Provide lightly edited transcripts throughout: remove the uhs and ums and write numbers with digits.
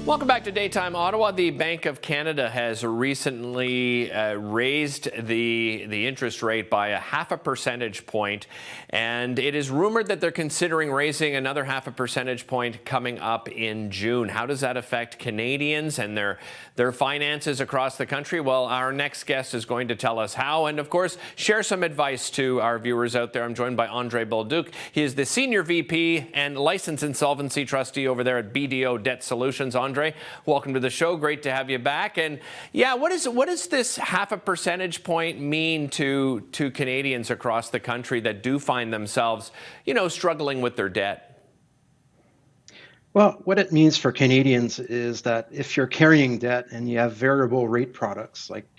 Welcome back to Daytime Ottawa. The Bank of Canada has recently raised the interest rate by a half a percentage point, and it is rumored that they're considering raising another half a percentage point coming up in June. How does that affect Canadians and their finances across the country? Well, our next guest is going to tell us how, and of course, share some advice to our viewers out there. I'm joined by Andre Bolduc. He is the Senior VP and Licensed Insolvency Trustee over there at BDO Debt Solutions. Andre, welcome to the show. Great to have you back. And yeah, what does this half a percentage point mean to Canadians across the country that do find themselves, struggling with their debt? Well, what it means for Canadians is that if you're carrying debt and you have variable rate products like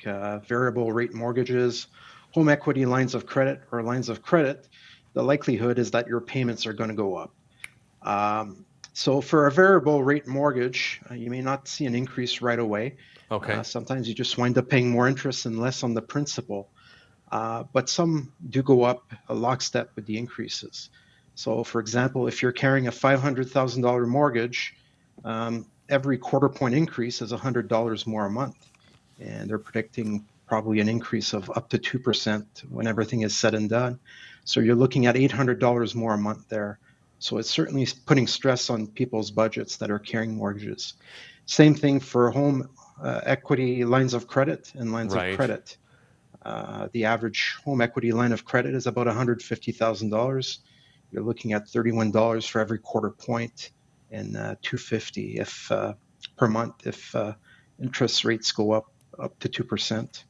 variable rate mortgages, home equity lines of credit, or lines of credit, the likelihood is that your payments are going to go up. So for a variable rate mortgage, you may not see an increase right away. Okay. Sometimes you just wind up paying more interest and less on the principal. But some do go up a lockstep with the increases. So for example, if you're carrying a $500,000 mortgage, every quarter point increase is $100 more a month. And they're predicting probably an increase of up to 2% when everything is said and done. So you're looking at $800 more a month there. So it's certainly putting stress on people's budgets that are carrying mortgages. Same thing for home equity lines of credit and lines of credit. The average home equity line of credit is about $150,000. You're looking at $31 for every quarter point and $250 if per month if interest rates go up to 2%.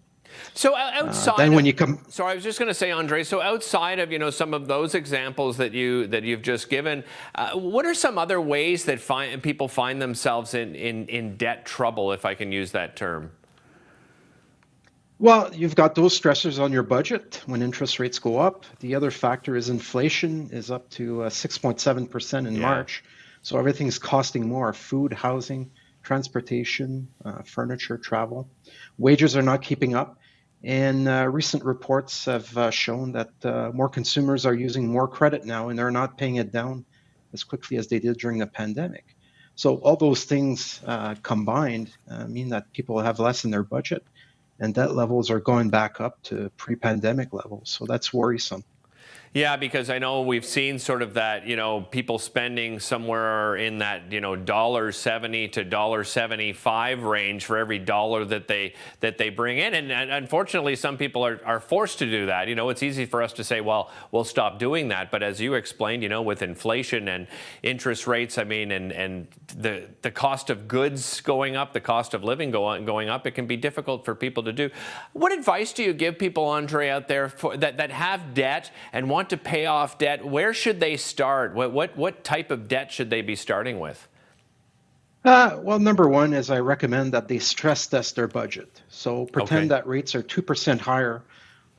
So outside, then when you come, so I was just going to say, Andre. So outside of some of those examples that you've just given, what are some other ways that people find themselves in debt trouble, if I can use that term? Well, you've got those stressors on your budget when interest rates go up. The other factor is inflation is up to 6.7% in March. So everything's costing more: food, housing, transportation, furniture, travel. Wages are not keeping up. And recent reports have shown that more consumers are using more credit now, and they're not paying it down as quickly as they did during the pandemic. So all those things combined mean that people have less in their budget, and debt levels are going back up to pre-pandemic levels. So that's worrisome. Yeah, because I know we've seen sort of that, people spending somewhere in that, $1.70 to $1.75 range for every dollar that they bring in. And unfortunately, some people are forced to do that. It's easy for us to say, well, we'll stop doing that. But as you explained, with inflation and interest rates, and the cost of goods going up, the cost of living going up, it can be difficult for people to do. What advice do you give people, Andre, out there that have debt and want to pay off debt? Where should they start? What type of debt should they be starting with? Well, number one is I recommend that they stress test their budget. So pretend that rates are 2% higher.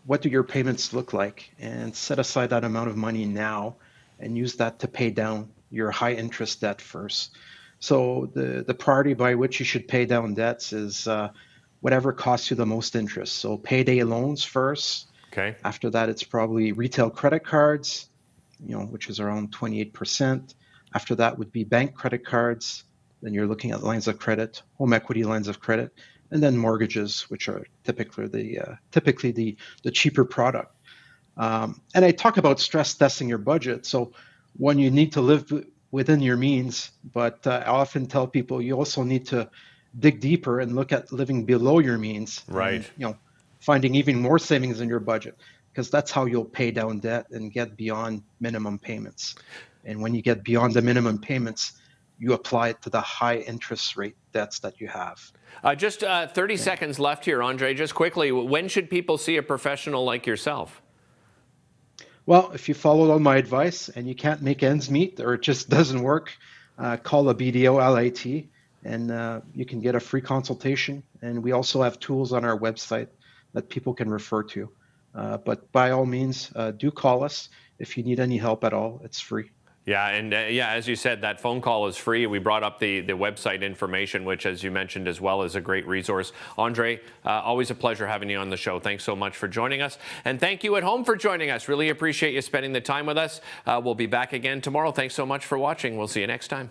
What do your payments look like? And set aside that amount of money now and use that to pay down your high interest debt first. So the priority by which you should pay down debts is whatever costs you the most interest. So payday loans first. Okay. After that, it's probably retail credit cards, which is around 28%. After that would be bank credit cards. Then you're looking at lines of credit, home equity lines of credit, and then mortgages, which are typically the cheaper product. And I talk about stress testing your budget. So one, you need to live within your means, but I often tell people you also need to dig deeper and look at living below your means. Right. And, finding even more savings in your budget, because that's how you'll pay down debt and get beyond minimum payments. And when you get beyond the minimum payments, you apply it to the high interest rate debts that you have. Just 30 seconds left here, Andre. Just quickly, when should people see a professional like yourself? Well, if you follow all my advice and you can't make ends meet or it just doesn't work, call a BDO LIT and you can get a free consultation. And we also have tools on our website that people can refer to. But by all means, do call us if you need any help at all. It's free. Yeah, and as you said, that phone call is free. We brought up the website information, which, as you mentioned as well, is a great resource. Andre, always a pleasure having you on the show. Thanks so much for joining us. And thank you at home for joining us. Really appreciate you spending the time with us. We'll be back again tomorrow. Thanks so much for watching. We'll see you next time.